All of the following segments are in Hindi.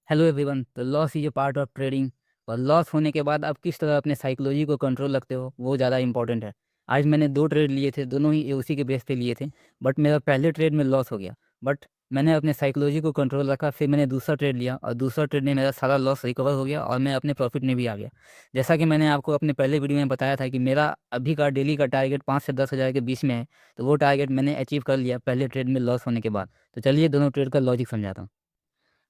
Hello everyone. तो loss is a part of trading. और लॉस होने के बाद आप किस तरह अपने साइकोलॉजी को कंट्रोल रखते हो वो ज़्यादा इंपॉर्टेंट है। आज मैंने दो ट्रेड लिए थे, दोनों ही उसी के बेस पे लिए थे। बट मेरा पहले ट्रेड में लॉस हो गया। बट मैंने अपने साइकोलॉजी को कंट्रोल रखा, फिर मैंने दूसरा ट्रेड लिया और दूसरा ट्रेड में मेरा सारा लॉस रिकवर हो गया और मैं अपने प्रॉफिट में भी आ गया। जैसा कि मैंने आपको अपने पहले वीडियो में बताया था कि मेरा अभी का डेली का टारगेट 5 से 10 हज़ार के बीच में है। तो वो टारगेट मैंने अचीव कर लिया पहले ट्रेड में लॉस होने के बाद। तो चलिए दोनों ट्रेड का लॉजिक समझाता हूँ।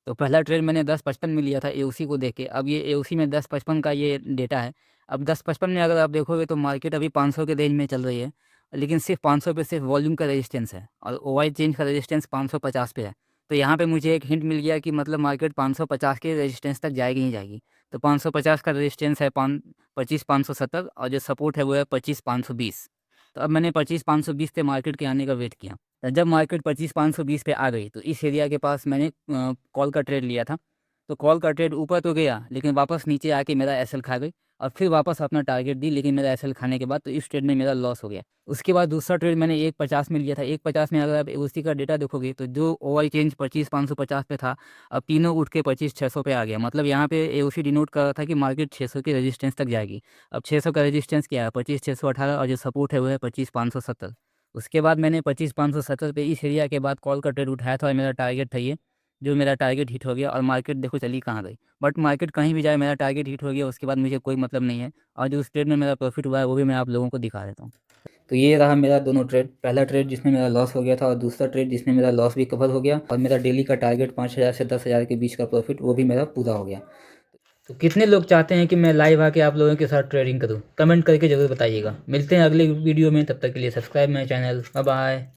तो पहला ट्रेड मैंने 10-55 में लिया था एओसी को देख के। अब ये एओसी में 10-55 का ये डेटा है। अब 10-55 में अगर आप देखोगे तो मार्केट अभी 500 के रेंज में चल रही है। लेकिन सिर्फ 500 पे सिर्फ वॉल्यूम का रेजिस्टेंस है और ओवाई चेंज का रेजिस्टेंस 550 पे है। तो यहाँ पे मुझे एक हिंट मिल गया कि मतलब मार्केट 550 के रेजिस्टेंस तक जाएगी ही जाएगी। तो 550 का रेजिस्टेंस है 25,570 और जो सपोर्ट है वो है 25,520। तो अब मैंने 25,520 पे मार्केट के आने का वेट किया। तो जब मार्केट 25,520 पे आ गई तो इस एरिया के पास मैंने कॉल का ट्रेड लिया था। तो कॉल का ट्रेड ऊपर तो गया लेकिन वापस नीचे आके मेरा एसएल खा गई और फिर वापस अपना टारगेट दी, लेकिन मेरा एसएल खाने के बाद तो इस ट्रेड में मेरा लॉस हो गया। उसके बाद दूसरा ट्रेड मैंने 150 में लिया था। 150 में अगर आप उसी का डेटा देखोगे तो जो ओवाई चेंज 25,550 पे था, अब तीनों उठ के 25,600 पे आ गया। मतलब यहाँ पे एओसी डिनोट कर रहा था कि मार्केट 600 के रेजिस्टेंस तक जाएगी। अब 600 का रेजिस्टेंस क्या है, 25,618 और जो सपोर्ट है वो है 25,570। उसके बाद मैंने 25,570 पे इस एरिया के बाद कॉल का ट्रेड उठाया था और मेरा टारगेट था ये, जो मेरा टारगेट हिट हो गया और मार्केट देखो चली कहाँ गई। बट मार्केट कहीं भी जाए मेरा टारगेट हिट हो गया, उसके बाद मुझे कोई मतलब नहीं है। और जो उस ट्रेड में मेरा प्रॉफिट हुआ है वो भी मैं आप लोगों को दिखा देता हूँ। तो ये रहा मेरा दोनों ट्रेड। पहला ट्रेड जिसमें मेरा लॉस हो गया था और दूसरा ट्रेड जिसमें मेरा लॉस भी कवर हो गया और मेरा डेली का टारगेट 5,000 से 10,000 के बीच का प्रॉफिट वो भी मेरा पूरा हो गया। तो कितने लोग चाहते हैं कि मैं लाइव आके आप लोगों के साथ ट्रेडिंग करूं? कमेंट करके ज़रूर बताइएगा। मिलते हैं अगले वीडियो में, तब तक के लिए subscribe my channel. Bye bye.